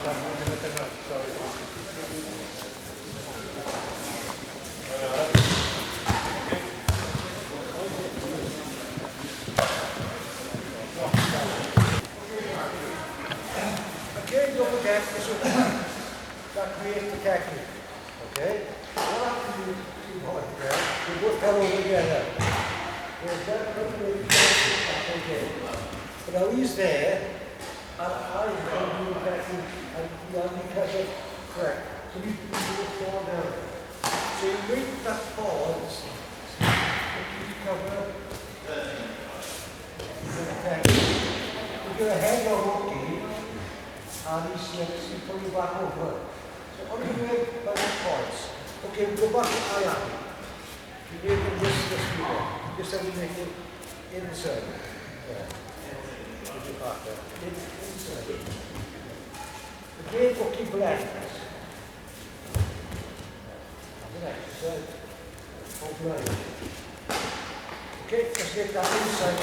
Again, don't forget, it's a that creates the technique. Okay? What happens is you both come over together. There's that okay. But now he's there, and I'm going to do the technique, and the only pressure correct. So you do it fall down. So you make that pause, you cover the technique. You get a head on hockey, and he slips, you pull you back over. So on the way by the points. Okay, we go back to I am. You make it this way. Just how we make it inside. Yeah. Put your back there. Inside. Again, hockey blends. An exercise. Outline. Okay, let's get that inside.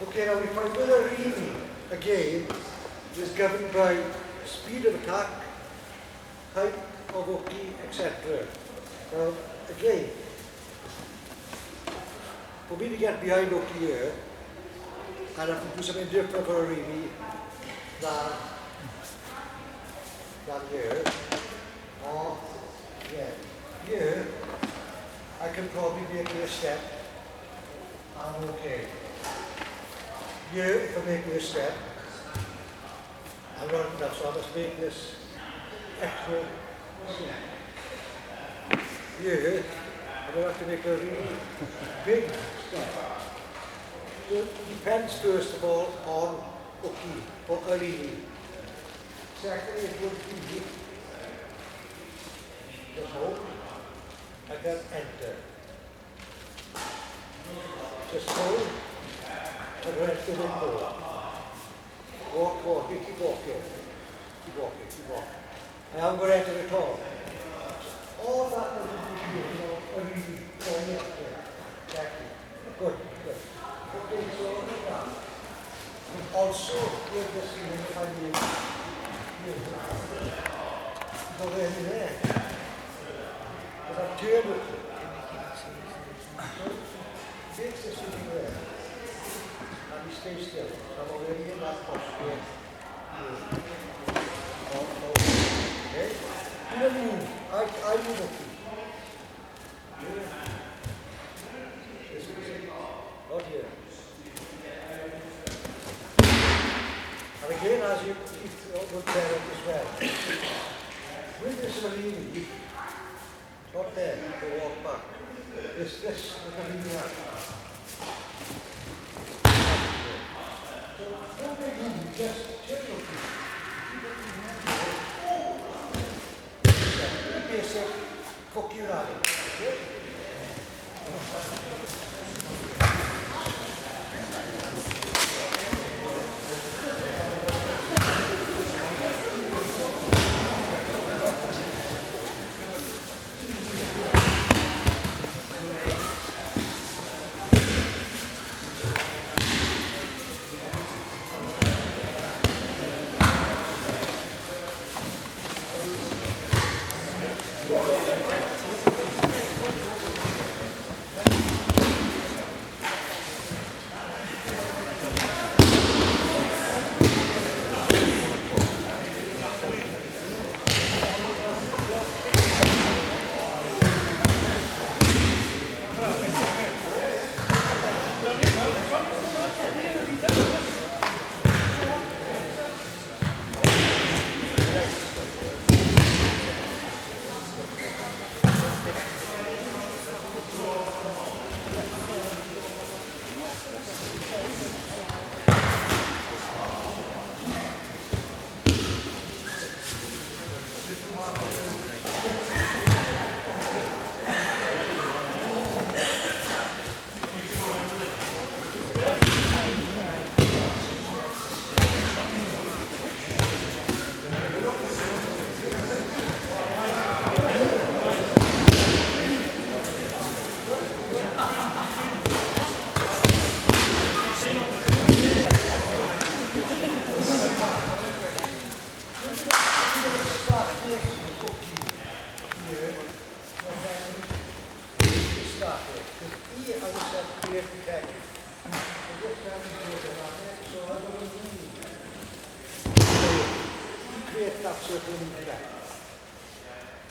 Okay, now we find with a reading, again, is governed by speed of attack, height of hockey, etc. Now, again, for me to get behind hockey here, I have to do something different for a reading than here. Or, yeah, here, I can probably make a step. I'm okay. Here, if I make this step, I'm not enough, so I must make this extra step. Here, I'm going to have to make a really big step. So it depends, first of all, on hockey, or early. Secondly, it would be the hold, and then enter. Just hold, and rest the window. walking, keep walking. Keep walking, keep walking. I haven't got into it at all. All that doesn't give you, a really going up there. Exactly. Good, good. Okay, so now. Also, give this in 5 minutes. Go there in there. But I've turned it. Fix this in there. And you stay still. I'm already in that posture. Okay? You don't move. I move up. This is not here. And again, as you would pair it as well. With this arena, not there, to walk back. This, the arena. So, don't make move, just chill your feet. Basic cookie rally. Okay?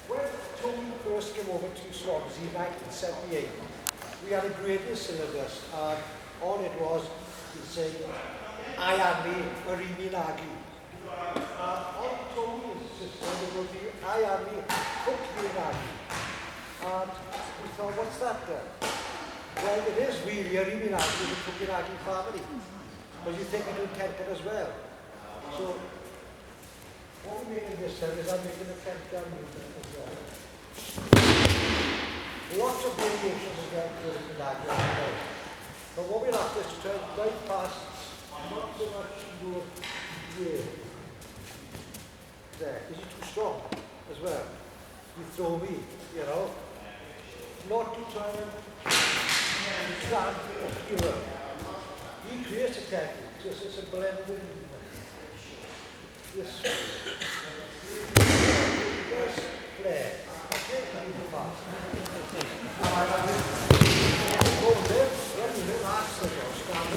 When Tony first came over to Swansea in 1978, we had a grading syllabus, and on it was, he'd say, Ayami Arimi Nagi. On Tony's system, it would be Ayami Kuki Nagi. And we thought, what's that then? Well, it is really Arimi Nagi, the Kuki Nagi family. But you think it in Tenkan as well. So, what we make in this cell is I'm making a Tenkan movement as well. Lots of variations again for the Nagi. But what we'll have to is to try and bypass not so much your here. There. Is he too strong as well? You throw me, you know. Not to try and stand here. He creates a technique, just it's a blending. This flare. Okay, move fast. Go there, when you look after the stand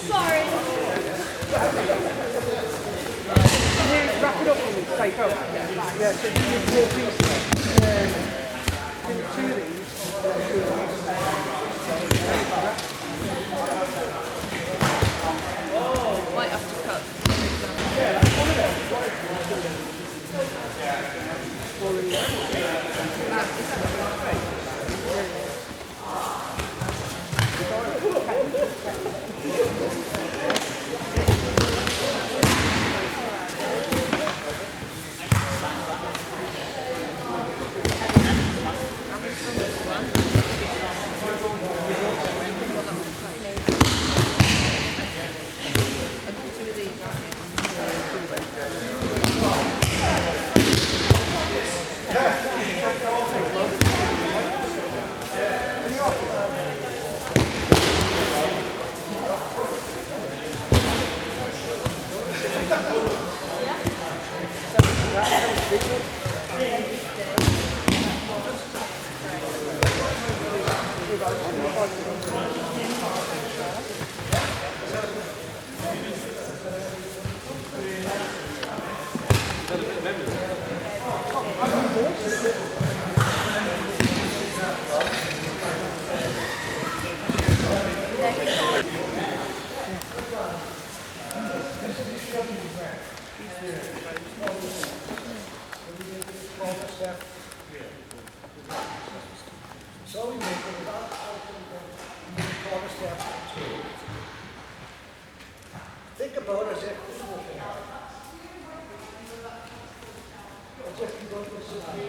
Sorry. Wrap it up for me to take out. Yeah, so you need 4 pieces. Give me 2 of these. Might have to cut. So we make it without corner step 2. Think about it as if this was as if you go to a city.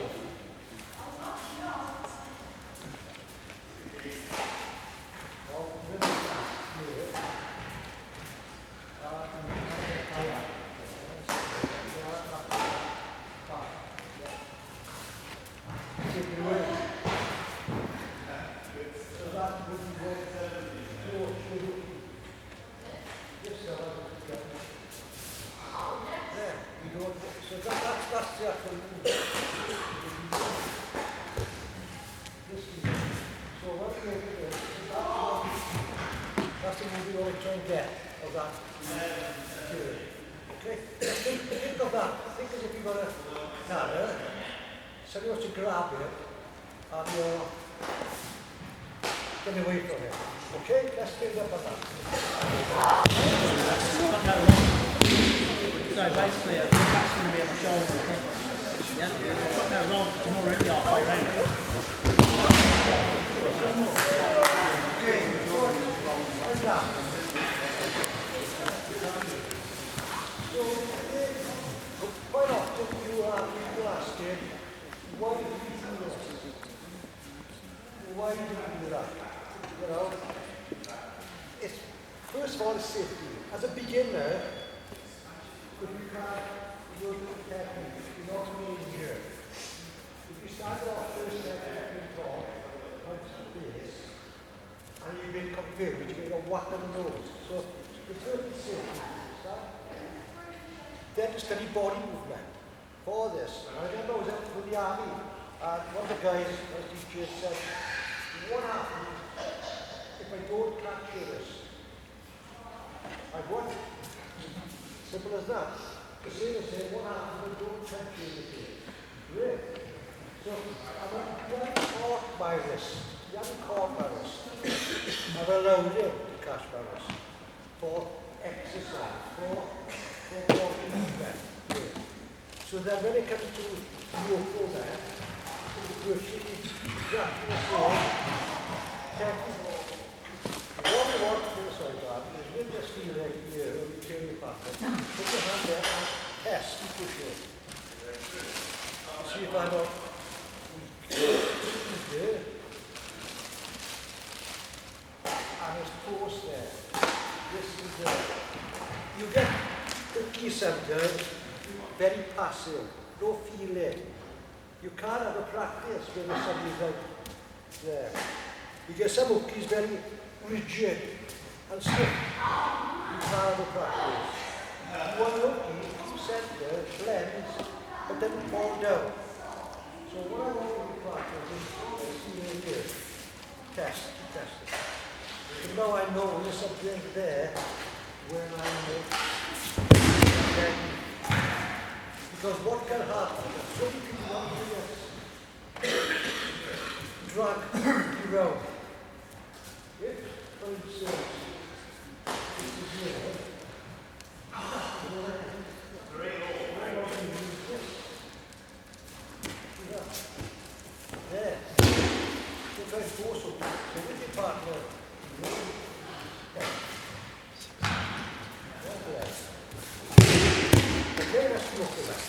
That's the actual move. So what we make it is, that's the move we always try and get of that. Okay? Think of that. Think as if you've got a carrot. Somebody wants to grab it and you're getting away from it. Okay? Let's think about that. So basically, I think that's going to be on my shoulder. Yeah, I've got no roll because I'm already halfway round. Quite often you ask him, why did you do this? Why did you do that? You know, it's, first of all, it's safety. As a beginner, if you can't work with technique, you're not going here. If you start off first technique talk, like this, and you've been confused, you're going to whack on the nose. So the first is safety. Then to study body movement for this. And I remember I was out with the army, and one of the guys, my teacher, said, what happens if I don't catch your wrist? I what? Simple as that. The sailor said, what happens if I don't catch your wrist? Great. So you haven't caught my wrist. You haven't caught my wrist. I've allowed him to catch my wrist for exercise, for movement. So then when it comes to your format, you're exactly the same technical. What we want to do, sorry, Bob, is with this feel right here, when you turn your back, put your hand there and test and push it. See if I know. There. And it's forced there. This is there. You get the key sometimes very passive, no feeling. You can't have a practice when somebody's out there. You get some hookies very rigid and stiff. You can't have a practice. One hooky, center, blends, but doesn't fall down. So what I want you to practice is see here. test. So now I know this up there when I'm then, because what can happen? So many people want to drag you around. If, for instance, this is here, there. So try to force it. So with your partner, okay, let's look at that.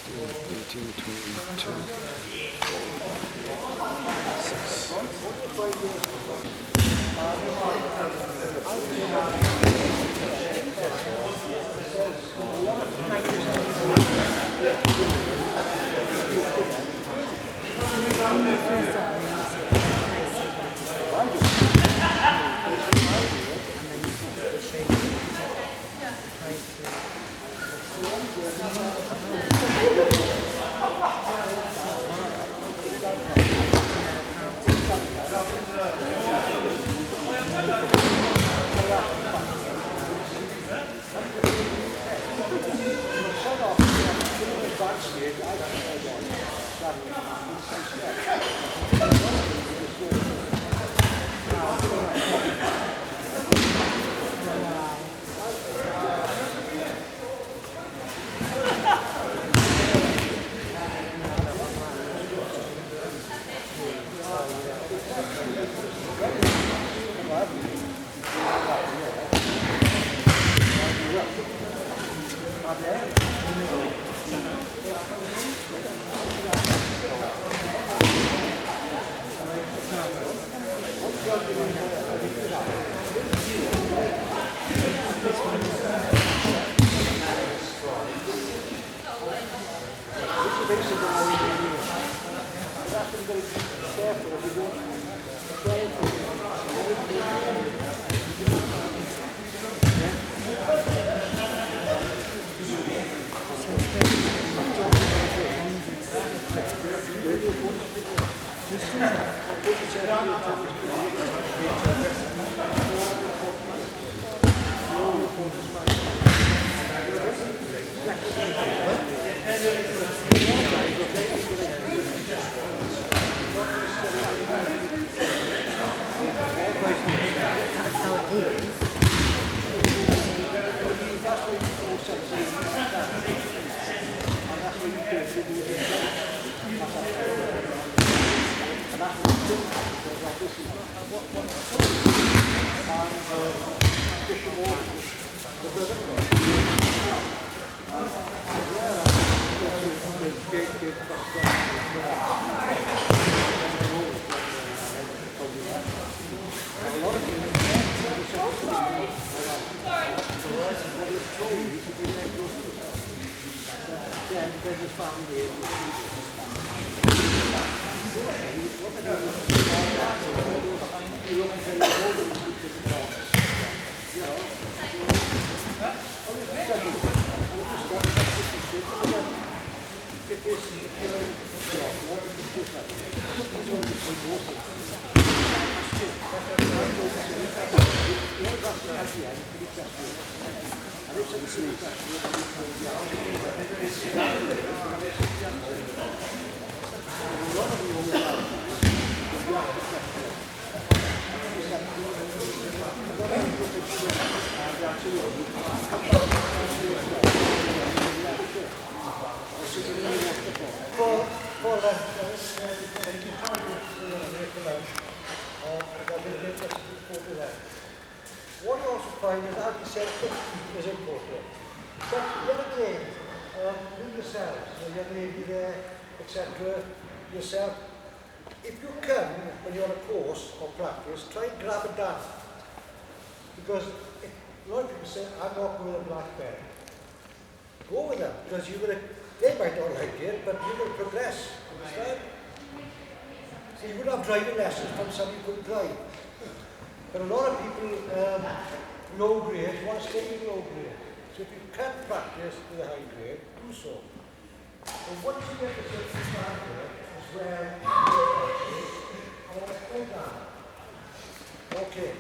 Okay.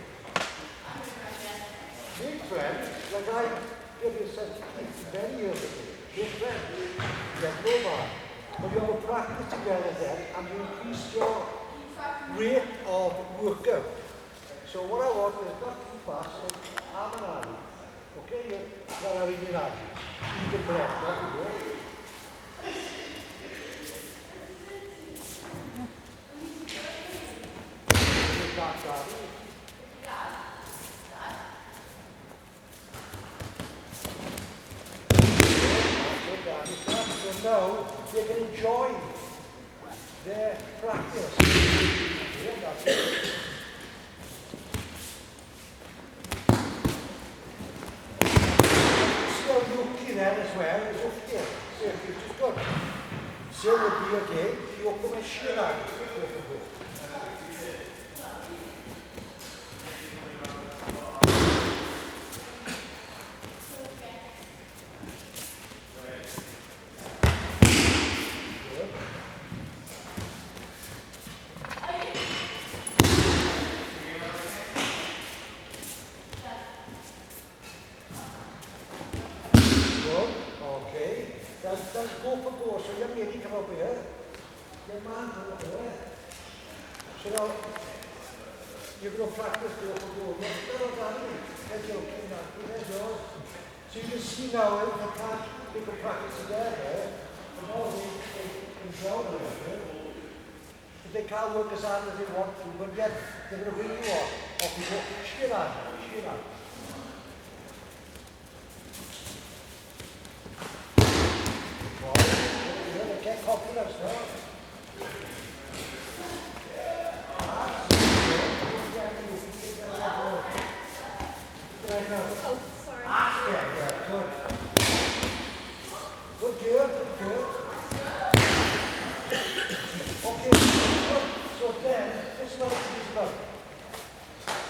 Big friend, like I gave you such many years ago, big friend, there's no man. But you have a practice together then, and you increase your rate of workout. So what I want is not too fast, so arm and arm. Okay, you're in your arm. You can breath, not to go. So now they can enjoy their practice. Yeah, that's it. So looking at as well is up here. So if you just got so would be again, you open a shit out. Okay. That's go for go. So young lady come over here. Young man come over here. So now you're going to practice go for go. That's okay, man. There's yours. So you can see now if they can practice together. And all they enjoy it. If they can't work as hard as they want to, but yet they're going to bring you off. Off you go. Shit out. Get confidence now. Oh, sorry. Yeah, good. Good. Okay, so then, this is what it is about.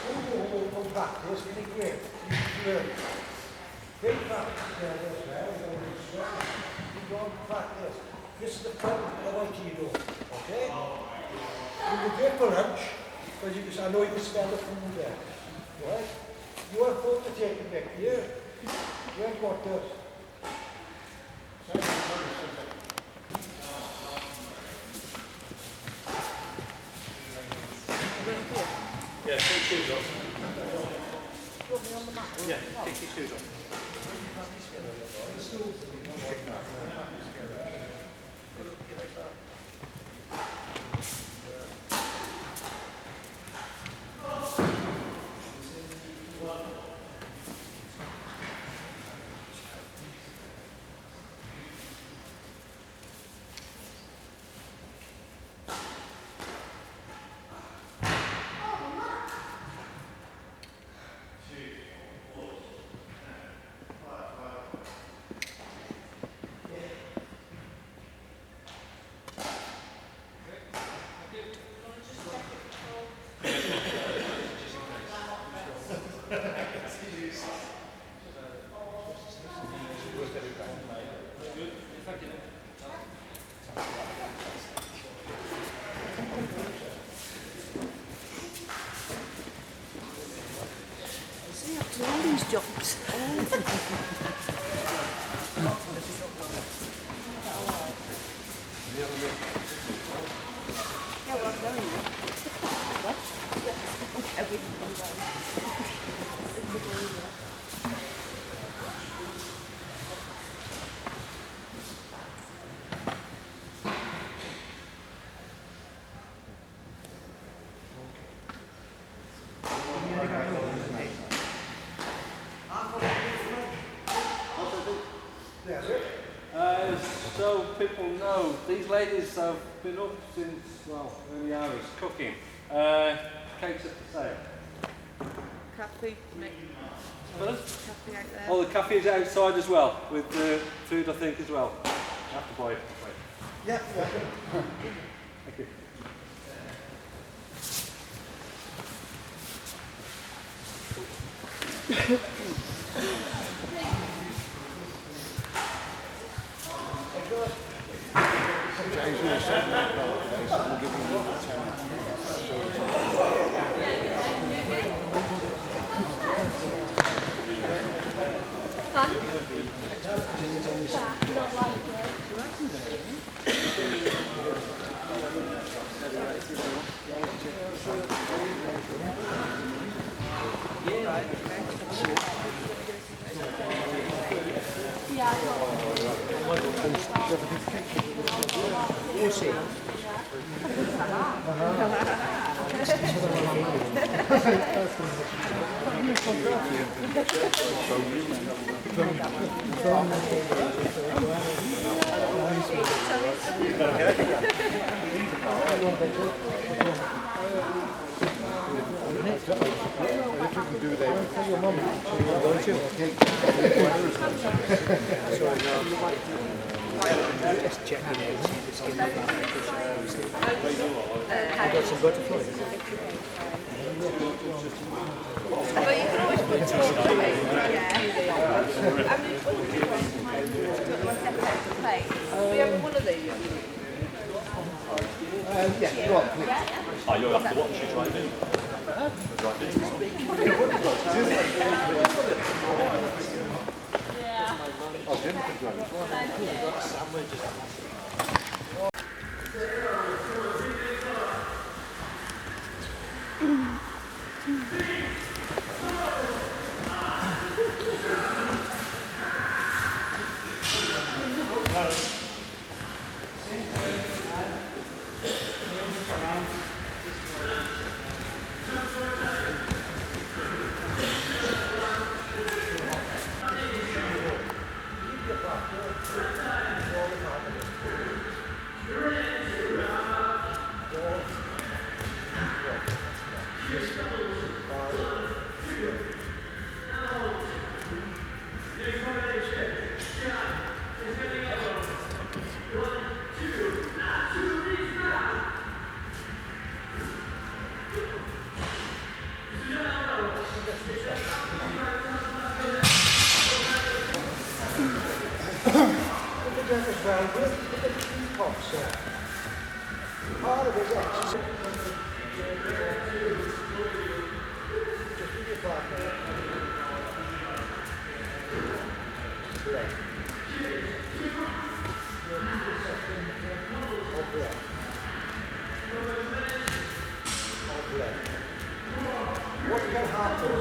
When you go practice, you think great. You learn. Great practice together as well. You go and practice. This is the fun of Aikido, okay? You will go for lunch, because I know you can smell the food there, right? You are supposed to take it back here. Where's what does? Yeah, take your shoes off. Yeah, take your shoes off. See, after all these jobs. Yeah, well, I'm going now. What? Everything comes out. So people know, these ladies have been up since, well, early hours, cooking. Cakes at the sale. Cafe, Nick. Pardon? Cafe out there. Oh, the cafe is outside as well, with the food, I think, as well. I have to buy it. Yeah. Thank you. Occasionally, But you can always put talk to it. Yeah. I mean, one separate plate. We have one of these. Yeah, go on, please. Oh, you'll have to watch it, right in. Part of it, yes. What can happen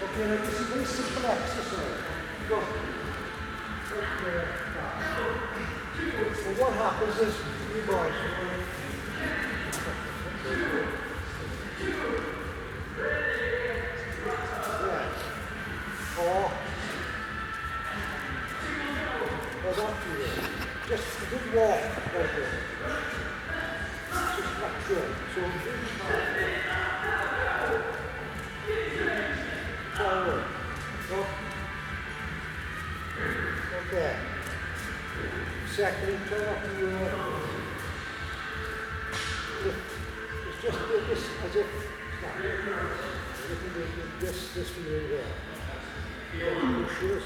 Okay, now this is a very simple exercise. Go. Well, what happens is, you boys, don't do that. Just a good walk like this. Just like good. So forward. Go. Okay. Second, turn up the it's just do this as if this feeling there. You sure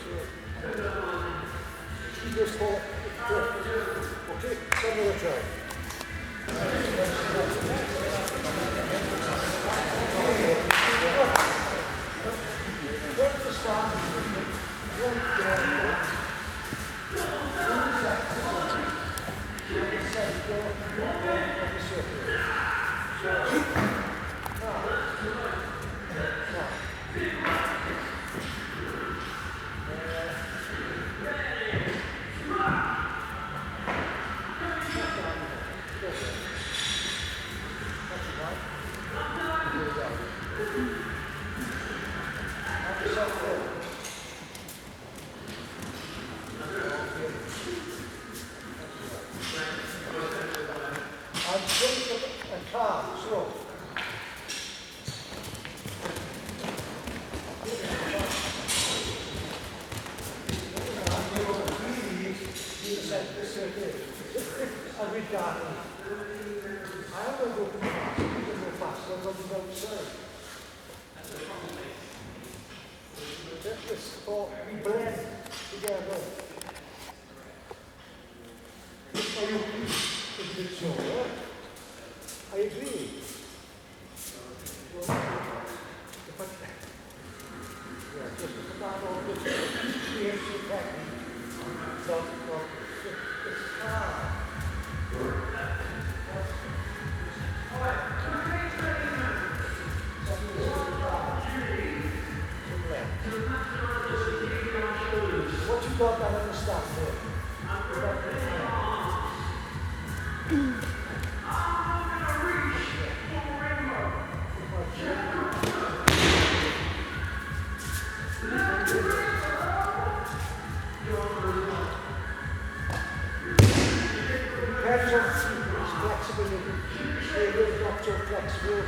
just hold okay, some more try. this I'll be dark. I am going to go fast. I'm going to go fast. I'm going to go outside. This for we blend together. Are you a bit sure? I agree. Just about all this creative technique. It's hard. What you got that understand here? Flexibility. It's not so flexible.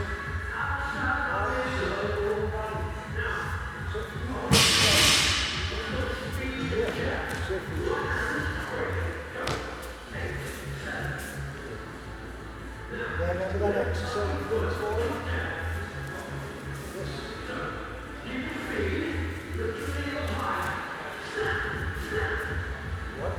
Remember that exercise you did for it? What?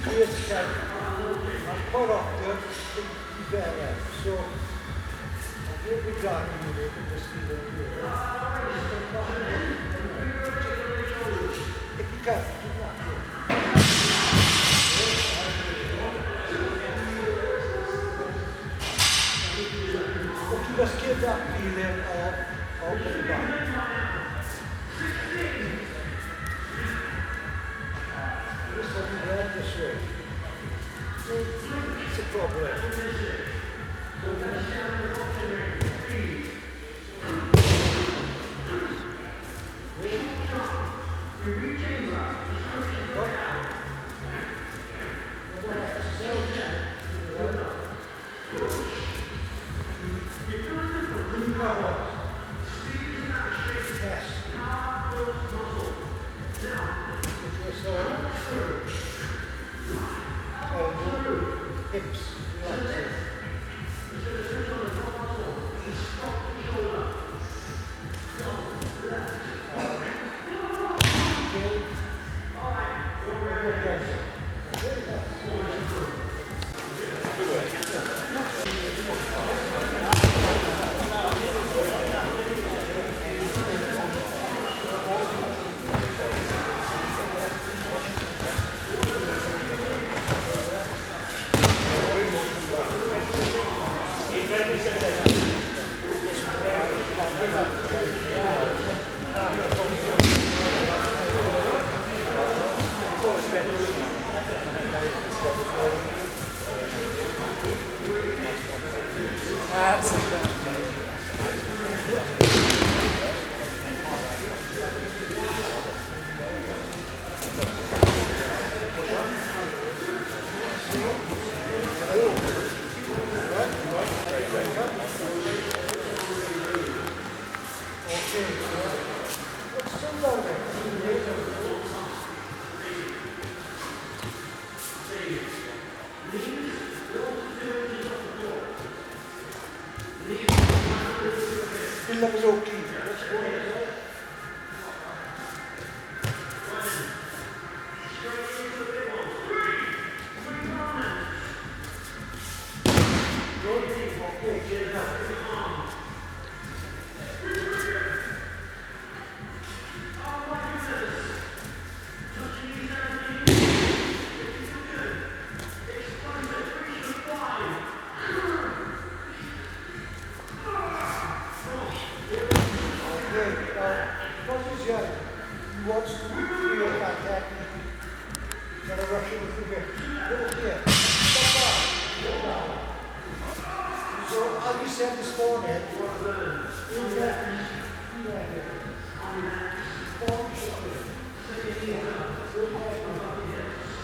Yes, I'm quite often better. So I'll give the guy a minute and just leave it here. If you can, do that. But you just give that feeling of the back. This way. It's a problem. Hips,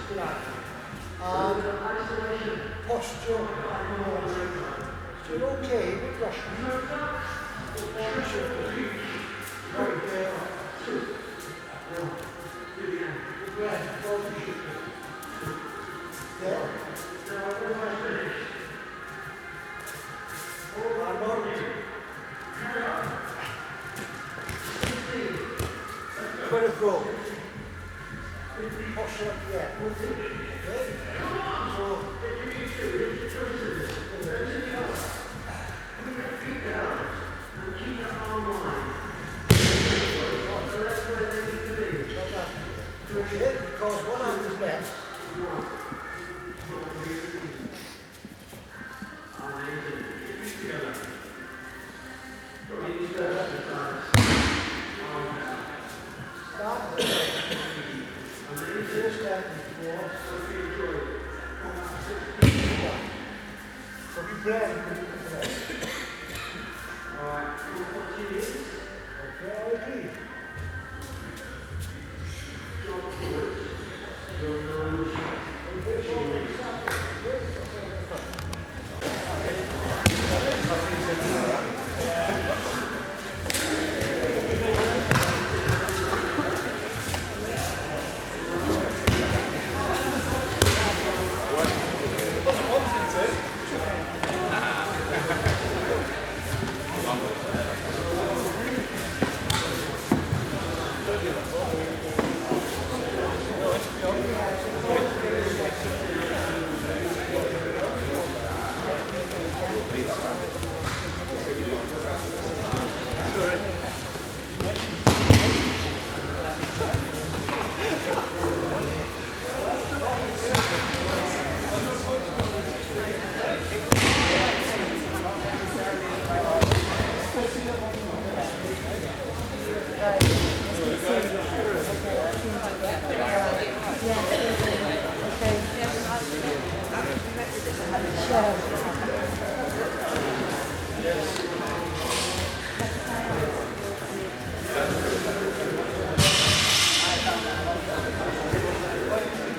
relaxing. and posture. So you're okay with Russian. Right there. Yeah. I'm not. Let it go. Posture, yeah. Okay. So. Okay, because what happens next?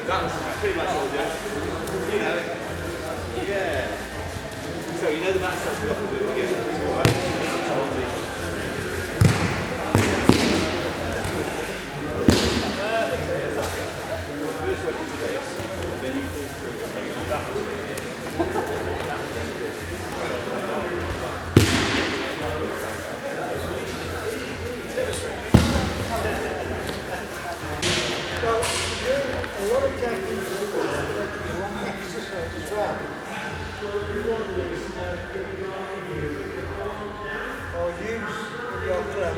That's pretty much all, yeah. You know, yeah. So you know the math stuff we got to do again. Right? Or use your club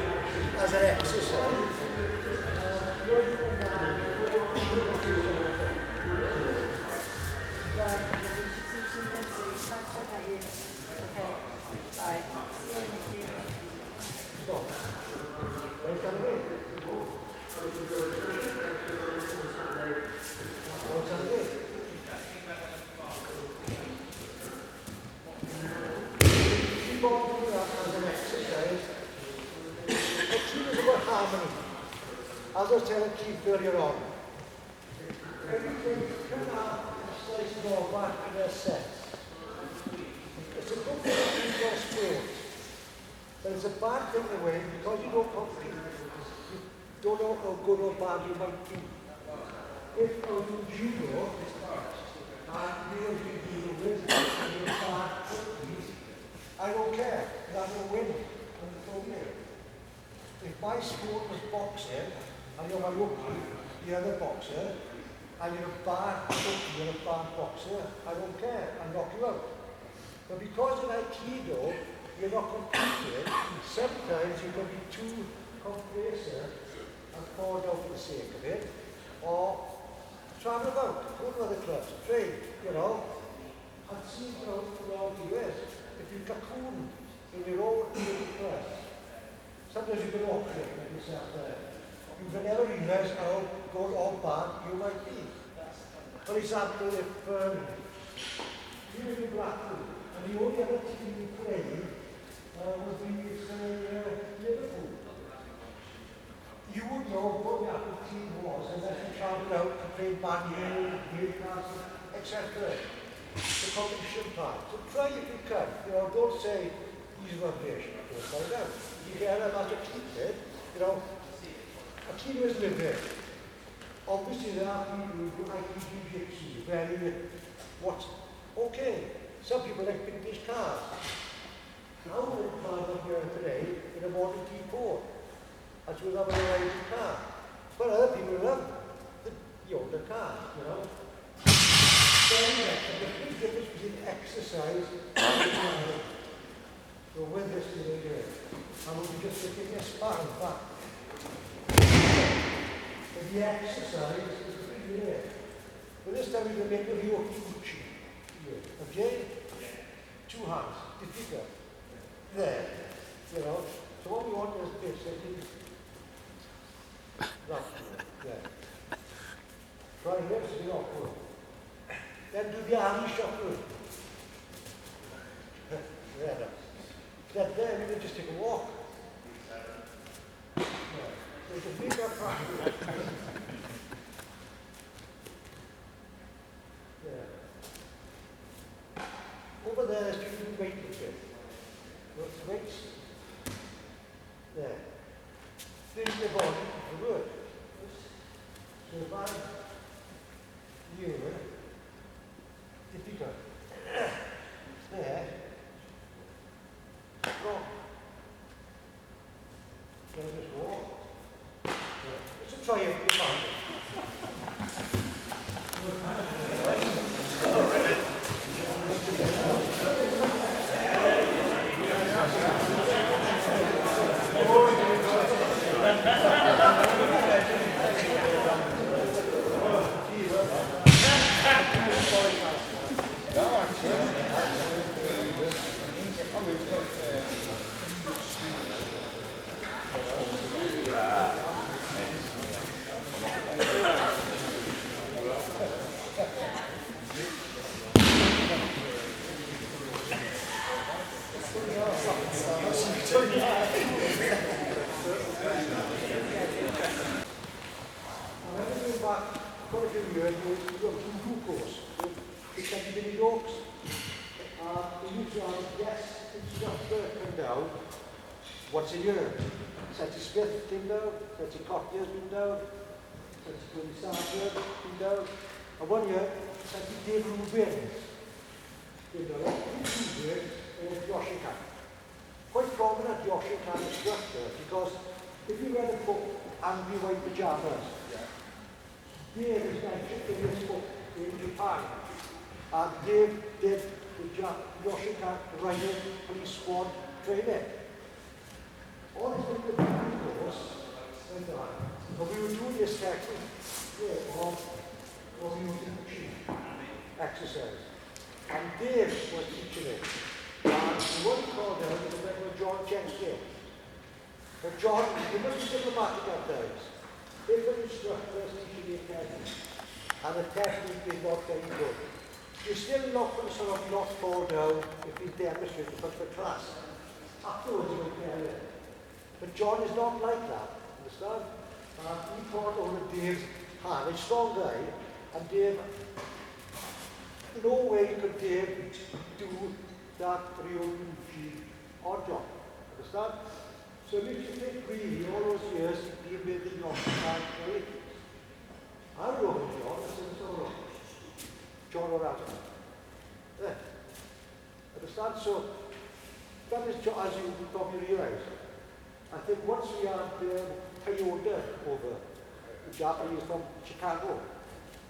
as an exercise. I'll just tell it keep earlier on. Everything come out and slice it all back in their sets. It's a good thing to use your sport, but it's a bad thing to win because you don't compete. You don't know how good or bad you might be. If you do judo, and you'll be dealing with and you're bad compete, I don't care, because I'm going to win on the full year. If my sport was boxing, and you're my rookie, you're the boxer, and you're a bad rookie, you're a bad boxer, I don't care, I'll knock you out. But because in Aikido, you're not competing, sometimes you can be too complacent and fall down for the sake of it, or travel about, go to other clubs, train, you know, and see for all the years. If you cocoon in your own little club, sometimes you can operate like yourself there. You can never realize how good or bad you might be. For example, if you live in Blackpool and the only other team you play would be, say, Liverpool, you would know what the other team was unless you travelled out to play Man U, Newcastle, etc. The competition part. So try if you can. You know, don't say use rubbish. Don't say that. You get them as a kid, you know. A kid is living. Obviously there are people who do Aikido, very what? Okay. Some people like vintage cars. How many cars are here today in a modern T4? As we have a riding car. But other people love the older cars, you know. So anyway, the big difference between exercise and so with this today here, I will be just taking this back and back. But the exercise is the big here. But this time we're going to make a ryoki uchi. Okay? Two hands, defeater. There. You know. So what we want is basically that. There. Try this, you know. Then do the army shuffle. There. Then we can just take a walk. Yeah. So it's a big practice. Yeah. Over there is people waiting here. Look, weights. There. This is the body for work. So if I difficult. There. Wrong. So just walk. Let's try it. Once a year, Santi Smith came down, Santi Cocktail's been down, Santi Tony Sargent been down, and one year, Santi Dave Rubin came down, Rubin and Yoshikan. Quite prominent Yoshikan instructor, because if you read a book, Angry White Pajamas, Dave is mentioned in this book in Japan, and Dave did the Yoshikan Riding Police Squad training. All this little course went on. But we were doing this technique of what we were teaching, exercise. And Dave was teaching it. And what he called out was a man called Jon Stokoe. But John, he must be diplomatic at times. Different instructors teaching the technique. And the technique is not very good. You're still not going to sort of not fall down if you demonstrate in front of the class. Afterwards, you will tell it. But John is not like that, understand? He caught over Dave's hand. He's a strong guy, and Dave, no way could Dave do that Ryoki on John, understand? So if you think really, all those years, he'd been with the Yoshikan for 8 years. I wrote with John, I said, so wrong. John O'Ratan. There. Understand? So, that is, as you probably realise, I think once we had Toyota over, the Japanese from Chicago,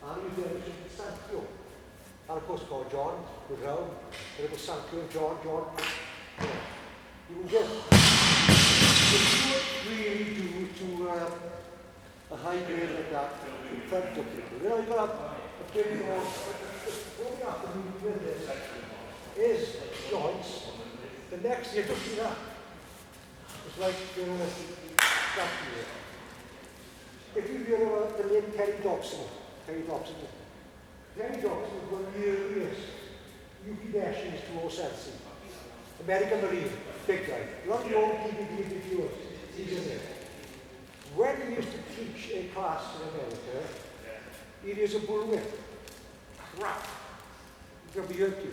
and we did it in Sankyo. And of course called John, go round, and it was Sankyo, John. Yeah. You get what you really do to a high grade like that in front of people. You know, you've got a big more, what we have to do with this is joints. The next year, just do that. It's like that year. If you hear about the name Terry Dobson was one of the earliest UP Nations to all senses. American Marine, big guy. Not the old DVD videos. He's in there. When he used to teach a class in America, he is a bull whip. Crap. You'll be hurt you.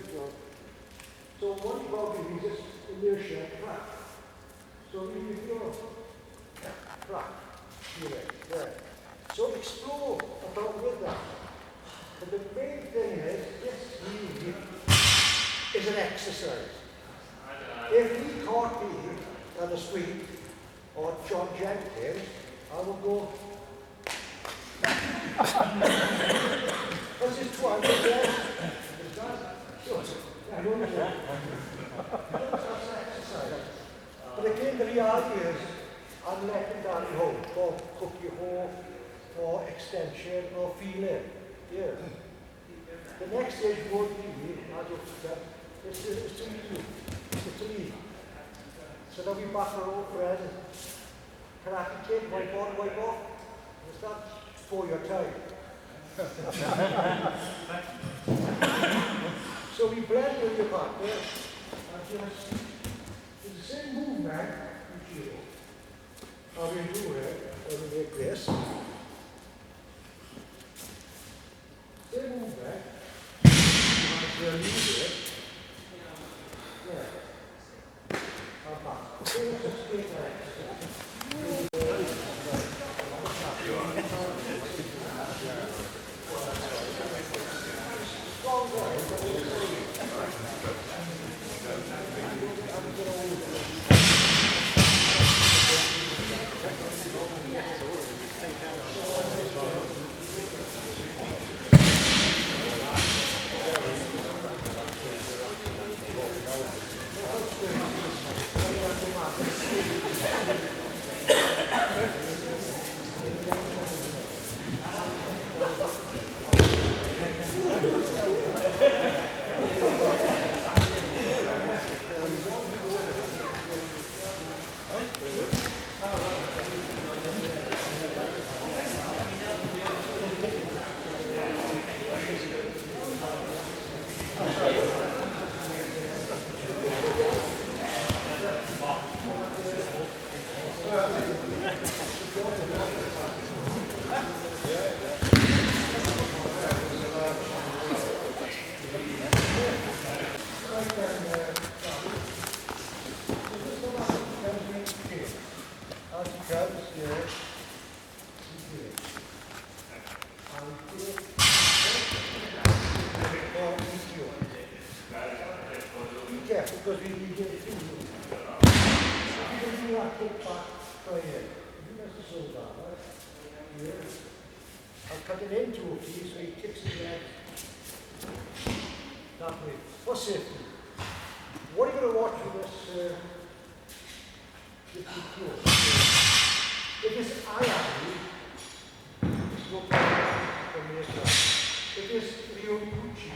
So one problem is just inertia crack. So you feel crack. There. So explore about with that. But the main thing is, this really is an exercise. If we can't be on the street or John Jenkins, I will go. What's his 200 there? I don't know. That's exercise. But again, the reality is, I'm letting that home for cookie home, or extension, or feeling. Yeah. The next stage would be, as you said, is to leave. So they'll be back for our old friend. Karate kid, wipe off. Understand? For your time. So we blend with your partner and just it's the same movement you do. How we do it when we make this. Same movement. And we'll leave it. Yeah. And back. So it's a straight leg. Because we get it in you. If you do that kick back, try it. You must have sold that, right? Here. I'll cut it into a piece so he kicks it there. That way. For safety. What are you going to watch with this video? If it's Ayaki, it's not from the inside. If it's Ryuguchi,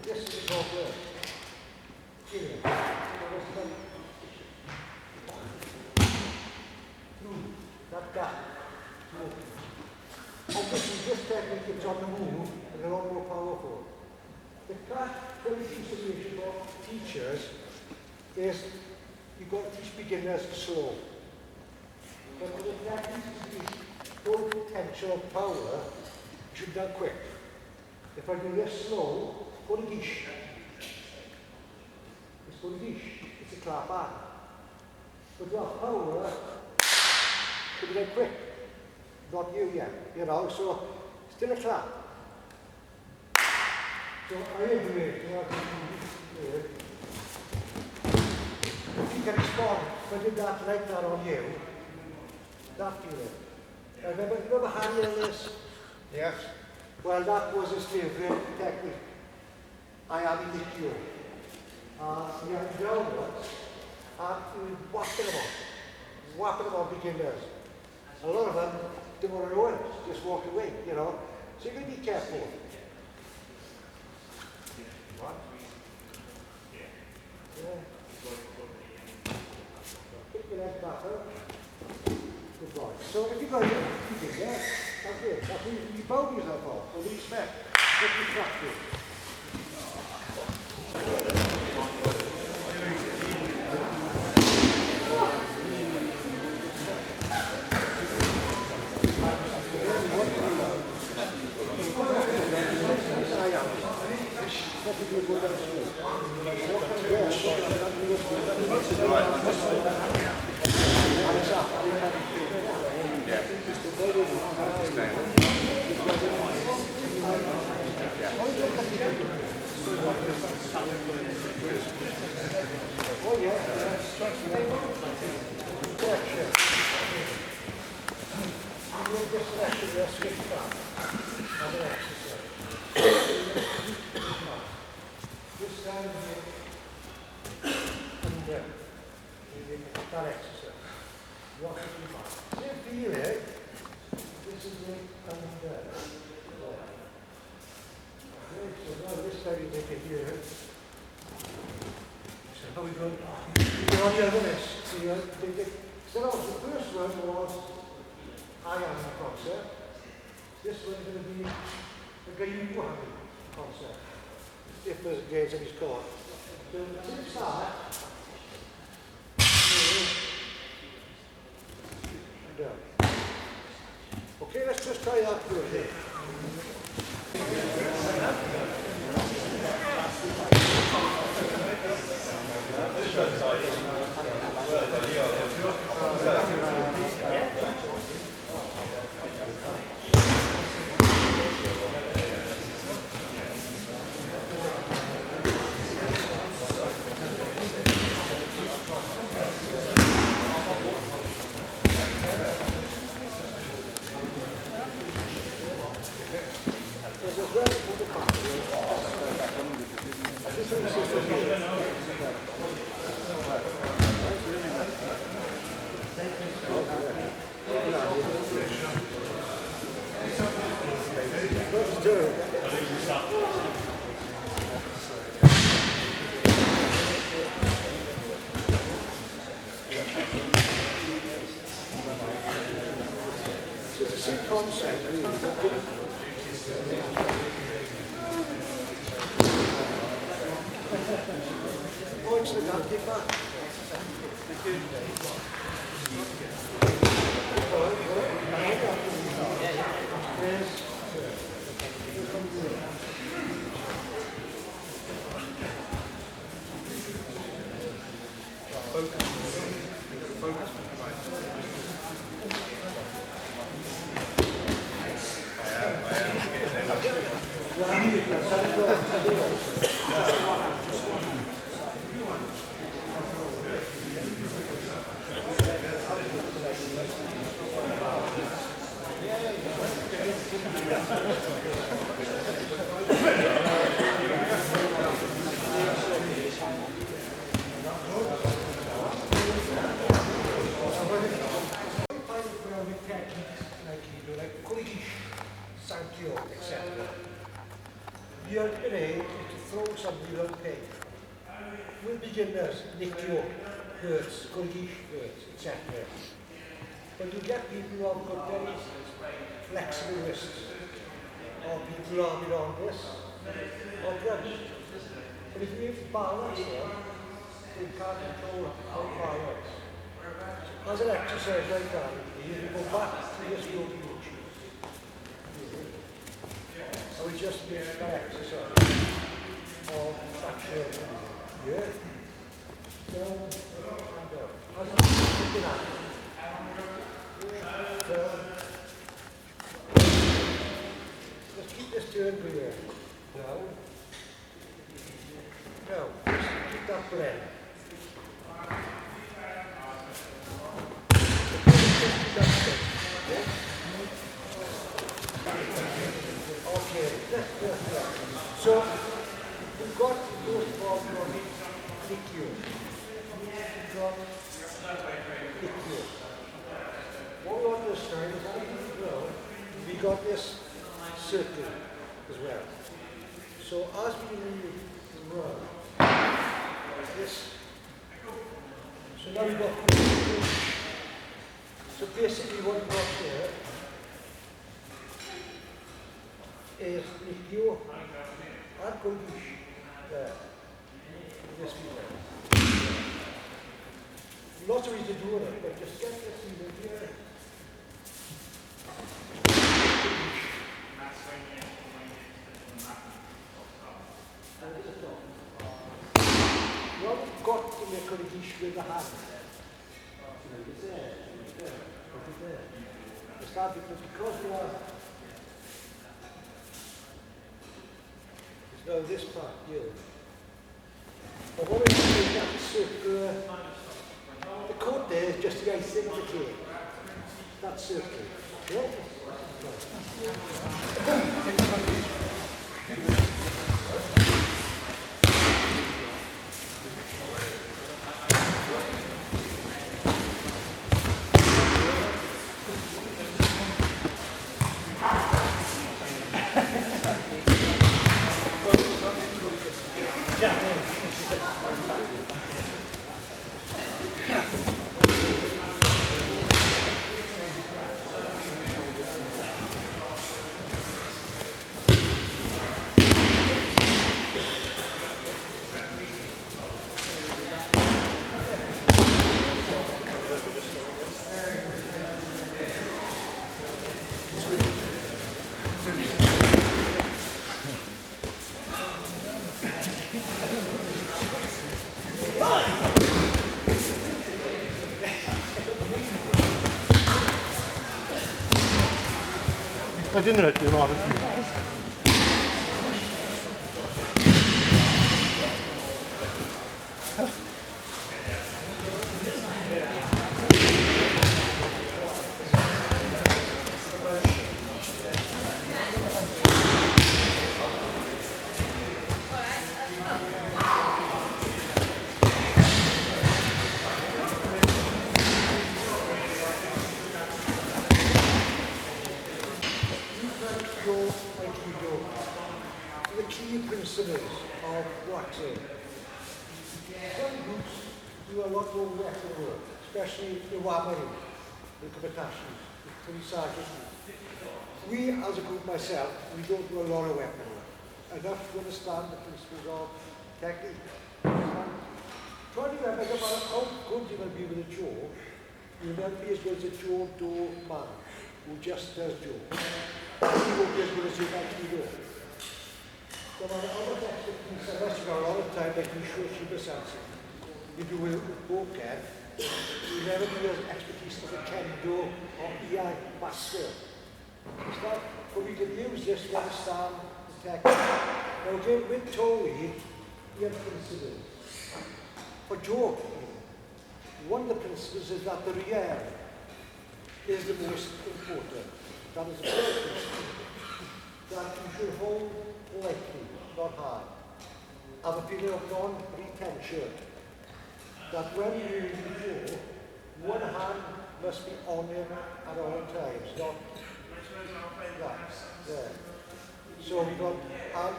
this is all there. That gap. Obviously, this technique is on the move and a lot more powerful. The finishing solution for teachers is you've got to teach beginners slow. But for the technique to teach full potential power, you should do quick. If I do this slow, go to gish. It's a clap back. But that power to be quick. Not you yet, you know, so still a clap. So I agree. If you can respond, if I did that like that on you, that feeling. Remember Harry on this? Yes. Well, that was his favourite technique. I am in the queue. You have downwards, and you whapping them on beginners. A lot of them don't want to know it, just walk away, you know. So you've got to be careful. What? Yeah. Pick your leg back up. Good boy. So if you've got your feet in there, that's it. That's what you bow yourself off, with respect. Just be practice. give you a good that exercise. What do you find? See, feel it. This is it and there. Okay, so now this time you take it here. So how we go? You're on the other this. So you take it. So the first one was I am the concept. This one's going to be the guy you have concept. If there's gains in his court. So to start. Okay, let's just try that through here. The ultimate aim is to throw somebody without pain. With beginners, Nikyo hurts, Kogish hurts, etc. But you get people who have got very flexible wrists, or people who arm on this, or drugs. But if you have balance there, you can't control how far it is. As an exercise like that, you go back to this yogi routine. So we just do that exercise of fracture. Yeah? Down and up. As I'm looking at it. Down. Let's keep this turn here. Down. Now, just keep that blend. So, we've got those balls from DQ. We've got DQ. What we want this time is we got this circle as well. So as we run, this. So now we've got. So basically what we've got here is DQ. I'm going to there. This way. Lots of ways to do it, but just get this in here. And going to geesh with the hand. It's there. Put it there. You start because you are. It's now this part here. But what we do is that circle. The coat there is just the icing of the cake. That circle. Yeah? I didn't hurt you, Martin. Aikido. The key principles of waxing. Some groups do a lot more weapon work, especially the wamari, the kabatashi, the kurisaki. We, as a group myself, we don't do a lot of weapon work. Enough to understand the principles of technique. Try to remember no matter how good you will be with a jaw, you'll never be as good as a jaw do man who just does jaw. He won't be as good as you Aikido. No matter how much expertise, unless you've got a lot of time making sure she does something, if you will both can, you'll never be as expertise as a kendo or EI master. But we can use this to understand the technique. Now again, with Toei, we have principles. For jaw, one of the principles is that the rear is the most important. That is the first principle. That you should hold lightly, not hard. Have a feeling of non-retention. That when you use the jaw, one hand must be on him at all times, not that, there. So we've got, and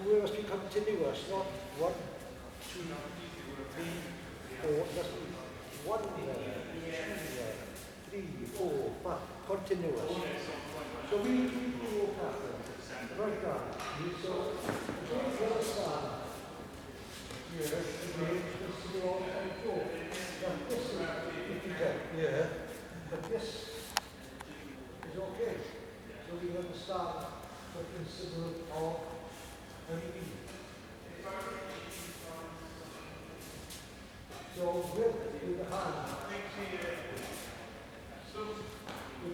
we must be continuous, not 1, 2, 3, 4, it must be 1 there, 2 there, 3, 4, 5, continuous. So we do all that. Right down. So the first stand here, again, this is all control. Now this is if you get here, but this is okay. So we understand the principle of MED. So with the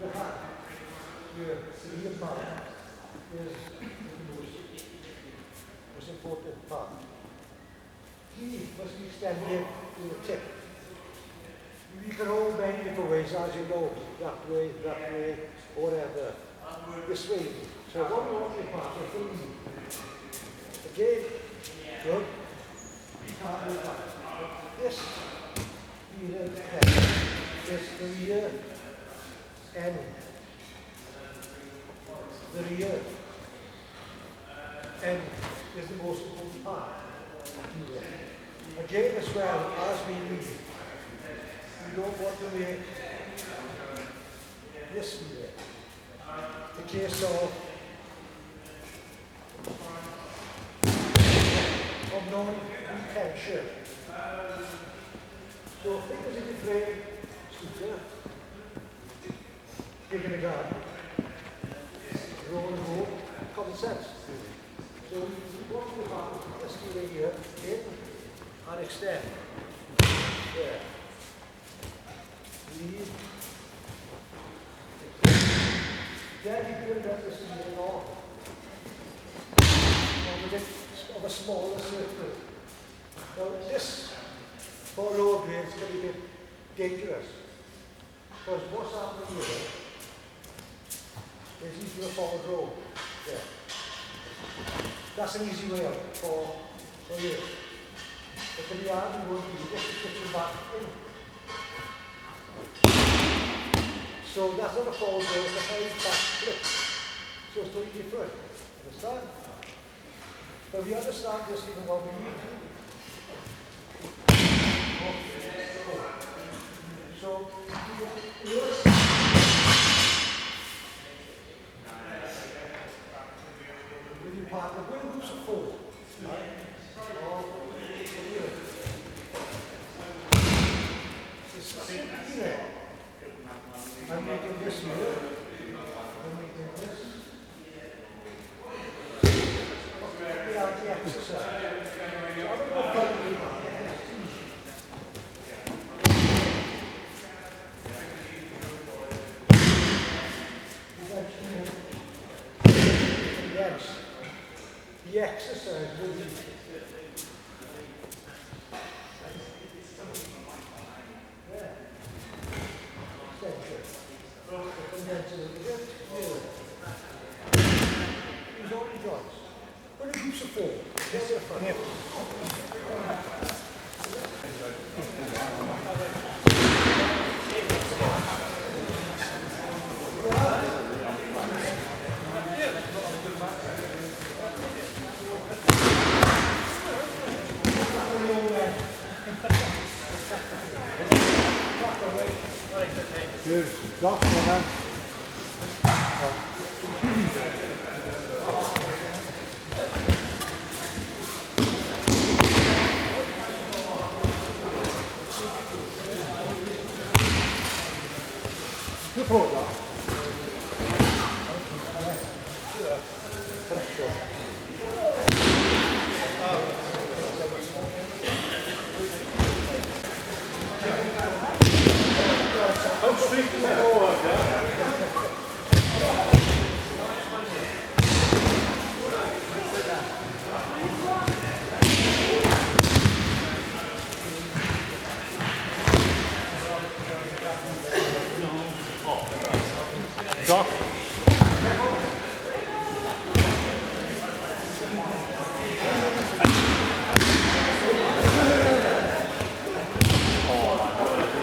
hand, here, the rear part is the most important part. He must be extended to the tip. You can hold many different ways, as you know, that way, or whatever. This way. So what we want to pass is again, good. You can't do that. This rear head, this the rear end. The rear end is the most important part. Again, as well, as we read, we don't want to make this rear the case of non-retention. So think as if you play scooter, taking a guard, roll and go, common sense. So what we have, let's do it here, in and extend. There. Breathe. Then you build up this in the arm. A bit of a smaller circle. Now this for lower grades can be a bit dangerous. Because what's happening here is easy to forward row. There. That's an easy way out for you. But to be hard, you won't be just to get back in. So that's not a forward row, it's a high back flip. So it's totally different. Understand? So if you understand this, even what we need. So, with your partner, go in groups of 4. Right? Here. I'm making this here. I'm making this. The exercise. Yes. The exercise will be good. Drop it, man. Good forward, that. Drop.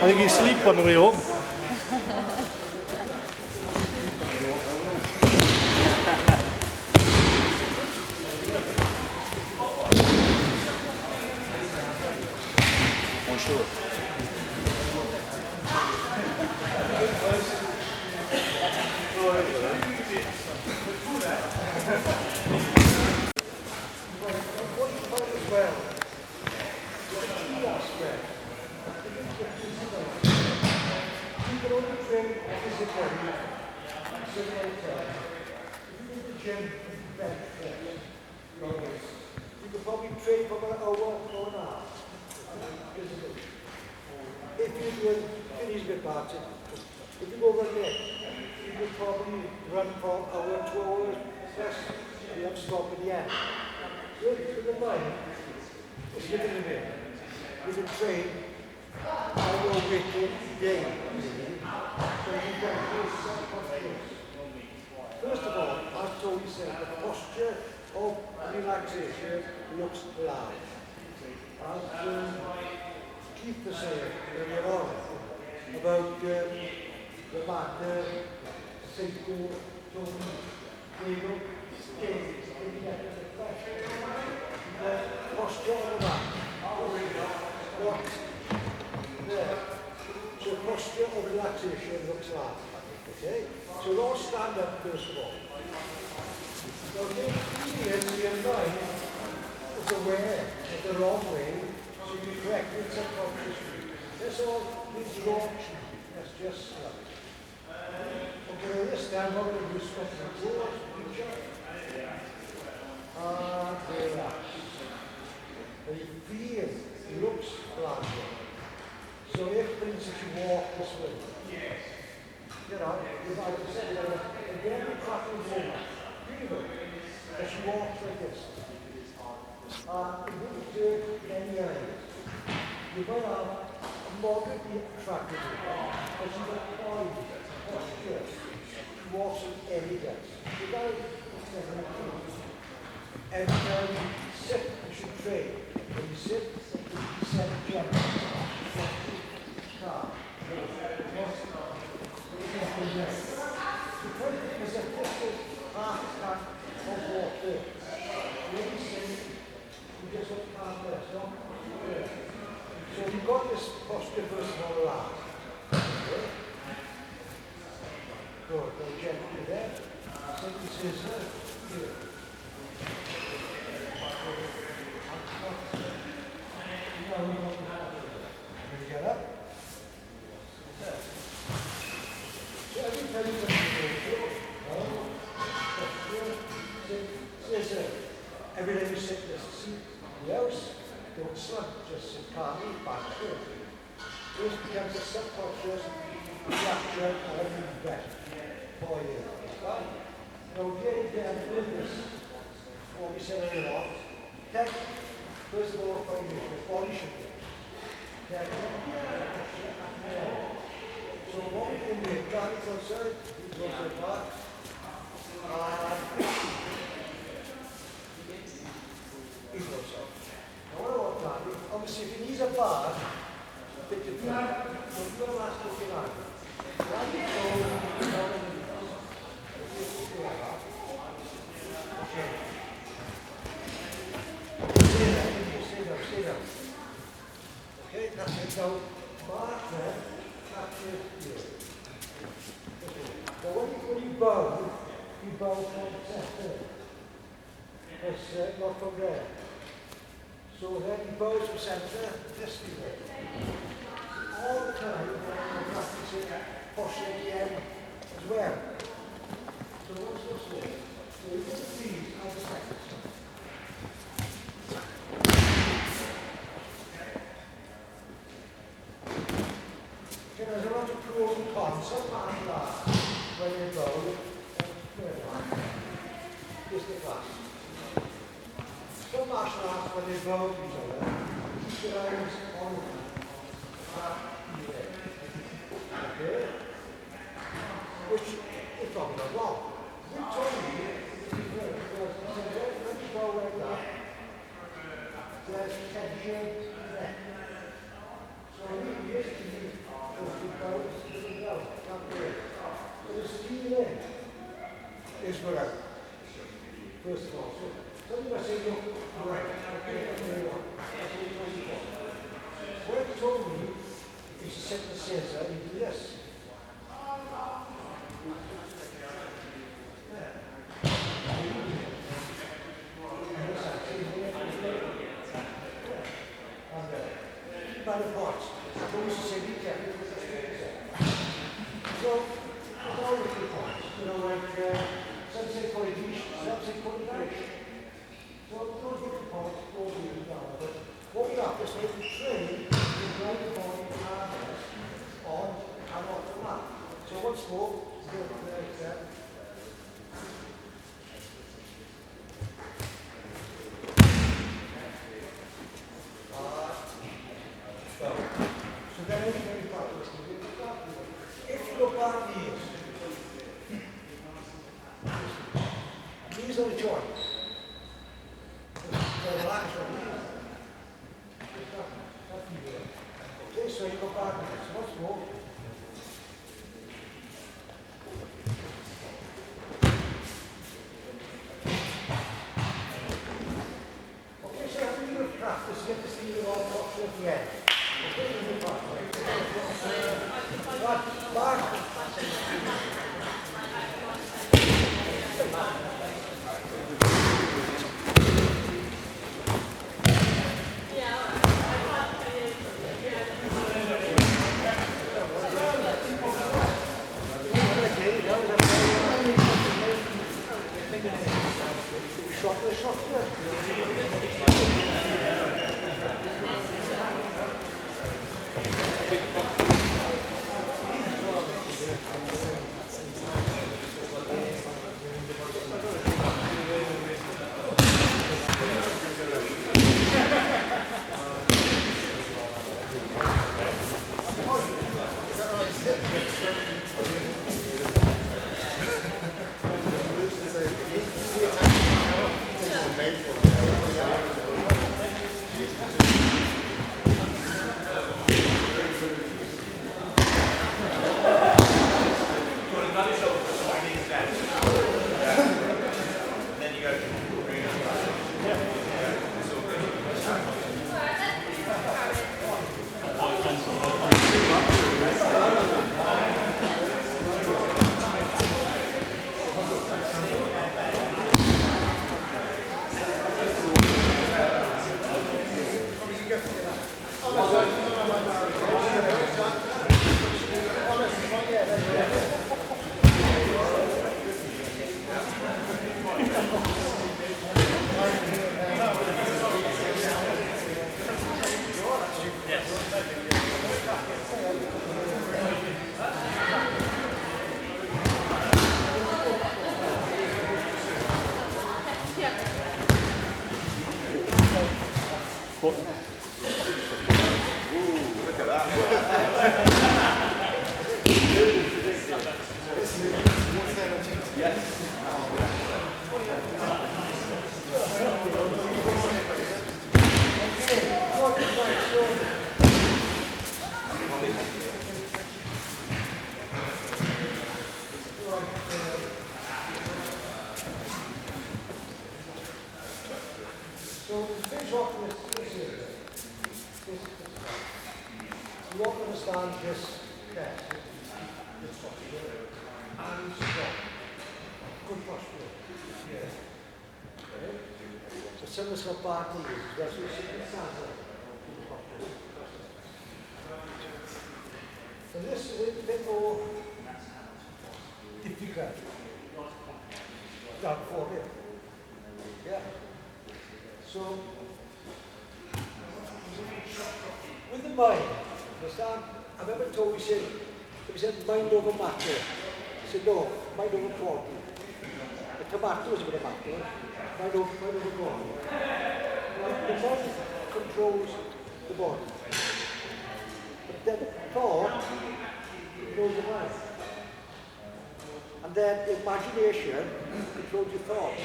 I think you sleep on the way home. Bonjour. You could probably train for about an hour and a half. If you do it, finish the party. If you go run there, you could probably run for an hour, 2 hours, plus you have to stop at the end. So to the mind, it's living in there. You can train all your weight day. So you can do self-confidence. First of all, as Tony said, the posture of relaxation looks large. And keep the same earlier on about the matter, Seiko, Tony, Diego, the posture of the mat. What? There. So posture of relaxation looks large. Okay? So we'll all stand up first of all. So experience your mind is aware of the wrong way, so you correct it subconsciously. That's all needs no action. That's just like. Okay, this time we're going to do special tools, reach up. And relax. And you feel it looks larger. you might have a moderately attractive woman, but she's got pride, posture, she walks with elegance. You got to every time you sit, you should train. When you sit, you set gently. Calm. The point is that this is half the time of warfare. When you sit, you just want to calm there. So you've got this posture versus all the last. Okay? Good. Go gently there. So this is here. Get up. So every time you every time you sit, just see the house, don't slump, just sit calmly, back to it. This becomes a subconscious reaction of every breath for you. Now, here you can do this, what we said earlier on. Take, first of all, from your body should be. So what we can do, Danny goes outside, he goes back, he goes out. Now what I want Danny, obviously if he needs a bar, pick your foot. So do a last looking at it. Danny goes down in the okay. Stay down. Okay, that's it. So, mark there, capture here. But when you bow from the center. It's not from there. So then he bows from center, this is it. All the time, we're practicing pushing the end as well. So what's this way? So you put these as a second. There's a lot of pros and cons. Some martial arts, when they go, is the class. Some martial arts, when they go to each other, keep their eyes on here. Okay? Which is probably not wrong. You told me, when you go like that, there's tension there. So we used to use so the stealing is correct. First of all, so some of us say, look, right, what he told me is to set the sensor and do this. By the parts. So we should say, be careful. So, there's all different points. You know, like, some say coordination, some say coordination. So, those different points go down. But what we have is that we train to drive the body on and off the mat. So, once more, go like that. So then everybody practice. If you look back these are the joints. So relax your knees. Okay, so you go back once more. Okay, so after you practice, get this knee all up at the end. Okay, you move back. Back. Shot. foot. Look at that. So the finish off this area. You want to understand this test. This posture. And stop. Good posture. Yeah. Okay. So someone's got bad knees. That's what you stand there. Good posture. So this is a bit more difficult. Down for him. Yeah. So, with the mind, understand? I remember told we said mind over matter. He said no, mind over quality. The tomato is with a matter, mind over quality. The mind controls the body. But then thought controls the mind. And then imagination controls your thoughts.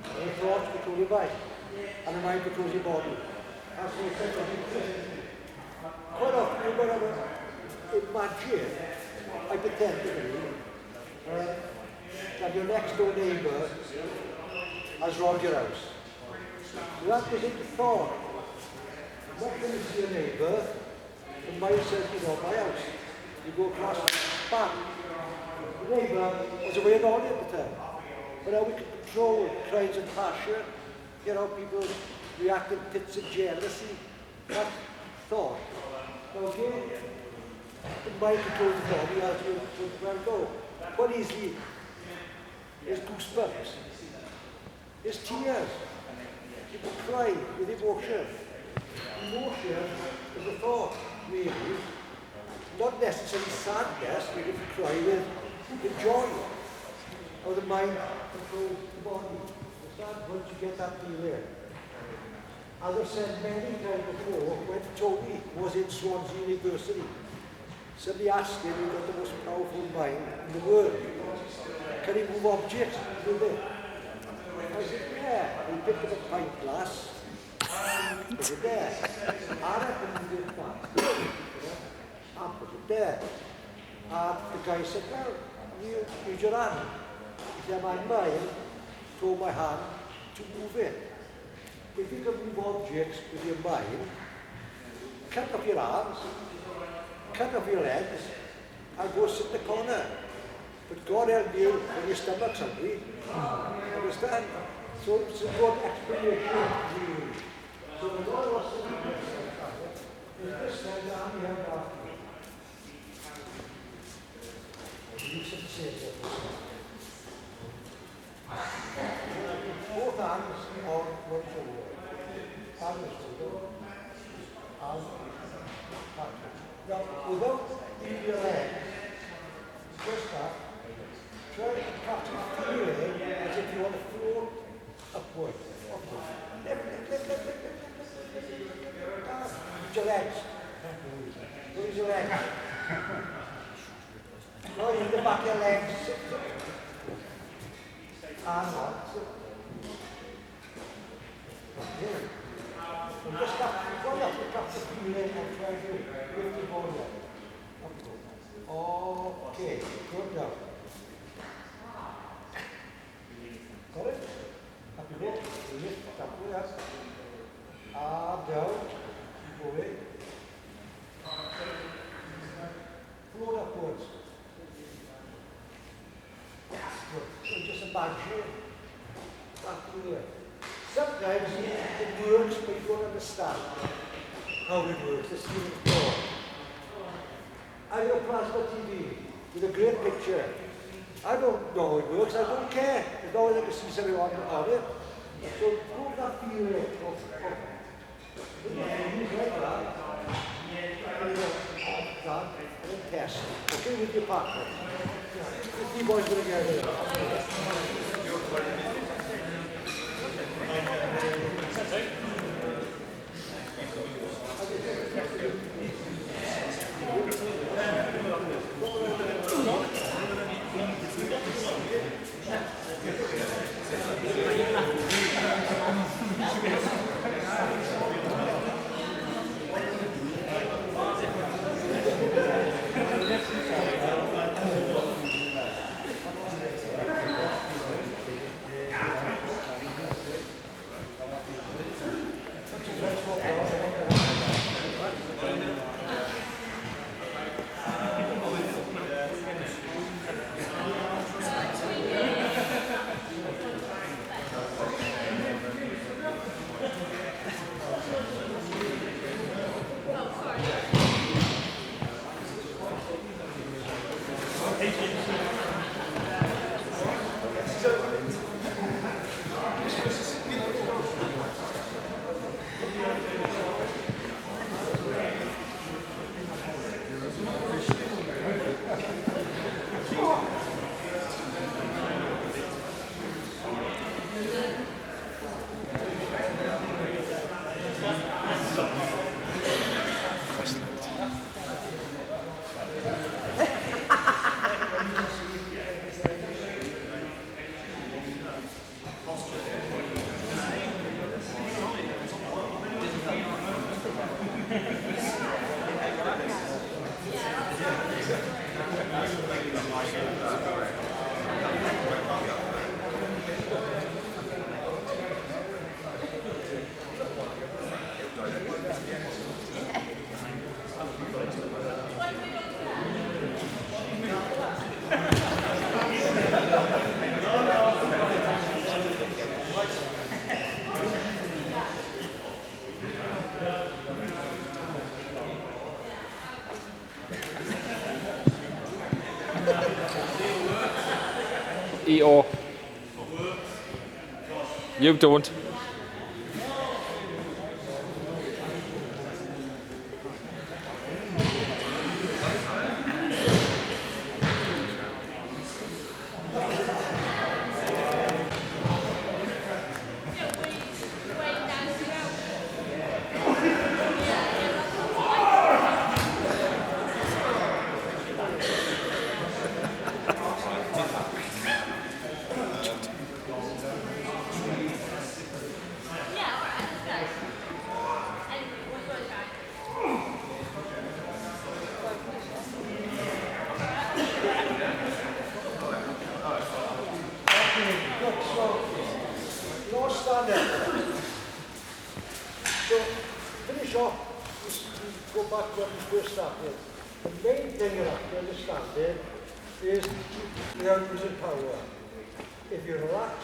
And your thoughts control your mind. And the mind controls your body. That's what it says. Quite often you're going to imagine, hypothetically, that your next door neighbour has robbed your house. So that goes into thought. Not when you see a neighbour, the mind says, you know, my house. You go across, bang. The neighbour was away on holiday at the time. But now we can control crimes of passion, you know, people react in fits of jealousy. That's thought. Now again, the mind controls the body as you well go. What is the? There's goosebumps. There's tears. People cry with emotion. Emotion is a thought, really. Not necessarily sadness, but you can cry with joy. Or the mind controls the body. Once you get that feeling. As I said many times before, when Tony was in Swansea University, somebody asked him, he got the most powerful mind in the world. Can he move objects with it? I said, yeah. He picked up a pint glass, put it there. And I can move it back. And put it there. And the guy said, well, use your hand. He said, my mind told my hand to move it. If you can move objects with your mind, cut off your arms, cut off your legs, and go sit in the corner. But God help you when your stomach's hungry. Understand? So it's a good explanation. So the Lord was saying, this time the army held after you. You should say that. Both hands on one shoulder. And the shoulder. And now, without using your legs, just that, try to catch a feeling as if you want to float upward. Use your legs. Use your legs. No, use the back of your legs. And on. Here. And just have to catch the feeling and try to lift the body up. Okay, good now. Got it? Happy with it? Lift up with us. Down. Keep away. Float upwards. Good. So just imagine back to there. Sometimes it works, but you don't understand how it works. This is the floor. I have a plasma TV with a great picture. I don't know how it works. I don't care. As long as I can see something on it. So put that feeling like that. And then test. Okay, with your partner. The boys going to get it. Aikido. You don't. Look, so, no stand up. So, finish off, go back to what we first started. The main thing you have to understand is without using power. If you relax,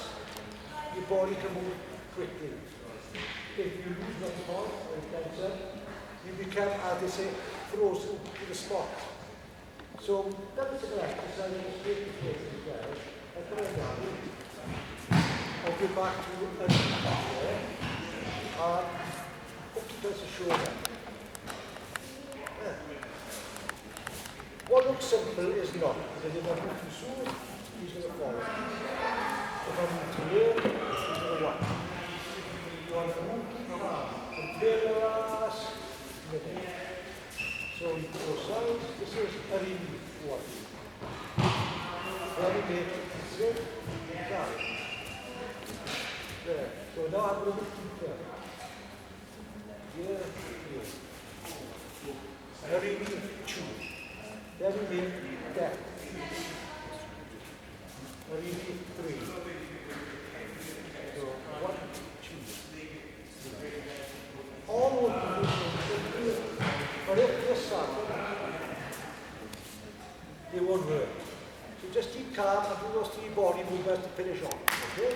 your body can move quickly. If you lose control or tension, you become, as they say, frozen to the spot. So, that's an exercise in straight face as well. And come on down. I'll go back to a up to the shoulder. Yeah. What looks simple is not. Because if I move too soon, he's going to fall. If I move too late, he's going to walk. You want to move too fast. Compare your ass. So you go sides. This is a relief one. Very big. Sit. Down. There. So now I'm going to keep there. Here, here. Very big. Two. Very big. That. Very big. Three. So 1, 2. All of them. But if this side, it won't work. So just keep calm and do those 3 body movements to finish off. Okay?